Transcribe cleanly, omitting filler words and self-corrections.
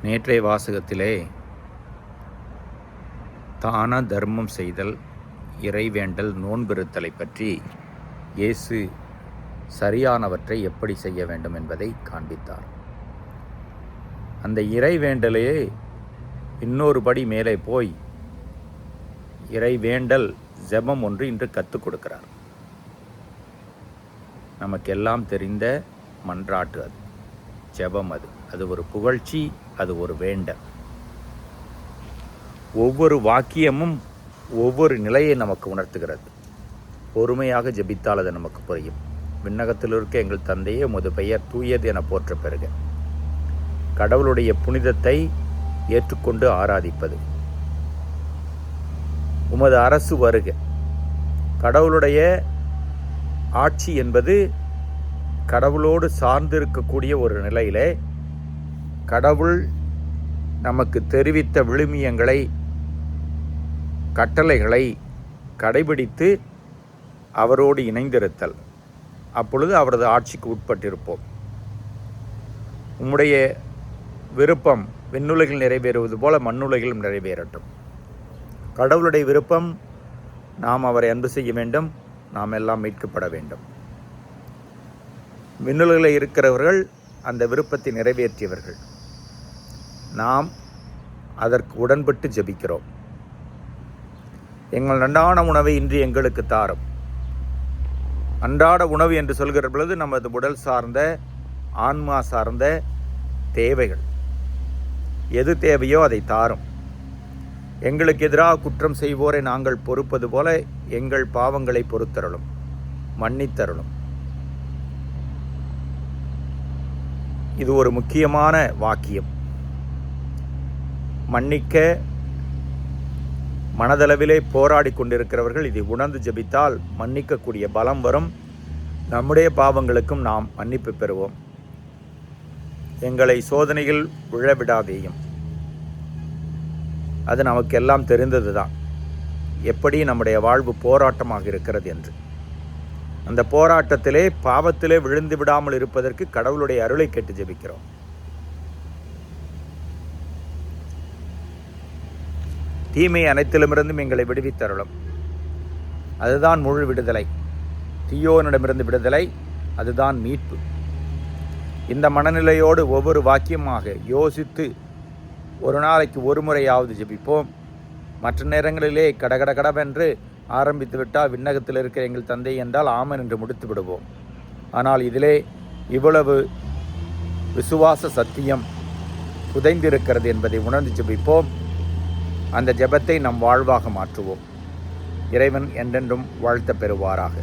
நேற்றைய வாசகத்திலே தான தர்மம் செய்தல், இறைவேண்டல், நோன்பிருத்தலை பற்றி இயேசு சரியானவற்றை எப்படி செய்ய வேண்டும் என்பதை காண்பித்தார். அந்த இறைவேண்டலையே இன்னொரு படி மேலே போய் இறைவேண்டல் ஜெபம் ஒன்று இன்று கற்றுக் கொடுக்கிறார். நமக்கெல்லாம் தெரிந்த மன்றாட்டு அது, ஜெபம் அது ஒரு புகழ்ச்சி, அது ஒரு வேண்டல். ஒவ்வொரு வாக்கியமும் ஒவ்வொரு நிலையை நமக்கு உணர்த்துகிறது. பொறுமையாக ஜெபித்தால் அது நமக்கு புரியும். விண்ணகத்தில் இருக்க எங்கள் தந்தையே, உமது பெயர் தூயது என போற்ற பெறுக. கடவுளுடைய புனிதத்தை ஏற்றுக்கொண்டு ஆராதிப்பது. உமது அரசு வருக. கடவுளுடைய ஆட்சி என்பது கடவுளோடு சார்ந்திருக்கக்கூடிய ஒரு நிலையிலே கடவுள் நமக்கு தெரிவித்த விழுமியங்களை, கட்டளைகளை கடைபிடித்து அவரோடு இணைந்திருத்தல். அப்பொழுது அவரது ஆட்சிக்கு உட்பட்டிருப்போம். உம்முடைய விருப்பம் விண்ணுலகில் நிறைவேறுவது போல மண்ணுலகிலும் நிறைவேறட்டும். கடவுளுடைய விருப்பம் நாம் அவரை அன்பு செய்ய வேண்டும், நாம் எல்லாம் மீட்கப்பட வேண்டும். விண்ணுலகில் இருக்கிறவர்கள் அந்த விருப்பத்தை நிறைவேற்றியவர்கள். நாம் அதற்கு உடன்பட்டு ஜெபிக்கிறோம். எங்கள் அன்றாட உணவை இன்று எங்களுக்கு தாரும். அன்றாட உணவு என்று சொல்கிற பொழுது நமது உடல் சார்ந்த, ஆன்மா சார்ந்த தேவைகள் எது தேவையோ அதை தாரும். எங்களுக்கு எதிராக குற்றம் செய்வோரை நாங்கள் பொறுப்பது போல எங்கள் பாவங்களை பொறுத்தருளும், மன்னித்தருளும். இது ஒரு முக்கியமான வாக்கியம். மன்னிக்க மனதளவிலே போராடி கொண்டிருக்கிறவர்கள் இதை உணர்ந்து ஜெபித்தால் மன்னிக்கக்கூடிய பலம் வரும். நம்முடைய பாவங்களுக்கும் நாம் மன்னிப்பு பெறுவோம். எங்களை சோதனையில் விழவிடாதேயும். அது நமக்கெல்லாம் தெரிந்தது தான், எப்படி நம்முடைய வாழ்வு போராட்டமாக இருக்கிறது என்று. அந்த போராட்டத்திலே பாவத்திலே விழுந்து விடாமல் இருப்பதற்கு கடவுளுடைய அருளை கேட்டு ஜெபிக்கிறோம். தீமை அனைத்திலுமிருந்தும் எங்களை விடுவித்தருளும். அதுதான் முழு விடுதலை. தீயோனிடமிருந்து விடுதலை, அதுதான் மீட்பு. இந்த மனநிலையோடு ஒவ்வொரு வாக்கியமாக யோசித்து ஒரு நாளைக்கு ஒரு முறையாவது ஜெபிப்போம். மற்ற நேரங்களிலே கடகடகடவென்று ஆரம்பித்து விட்டால் விண்ணகத்தில் இருக்கிற எங்கள் தந்தை என்றால் ஆமன் என்று முடித்து விடுவோம். ஆனால் இதிலே இவ்வளவு விசுவாச சத்தியம் புதைந்திருக்கிறது என்பதை உணர்ந்து ஜெபிப்போம். அந்த ஜெபத்தை நம் வாழ்வாக மாற்றுவோம். இறைவன் என்றென்றும் வாழ்த்த பெறுவாராக.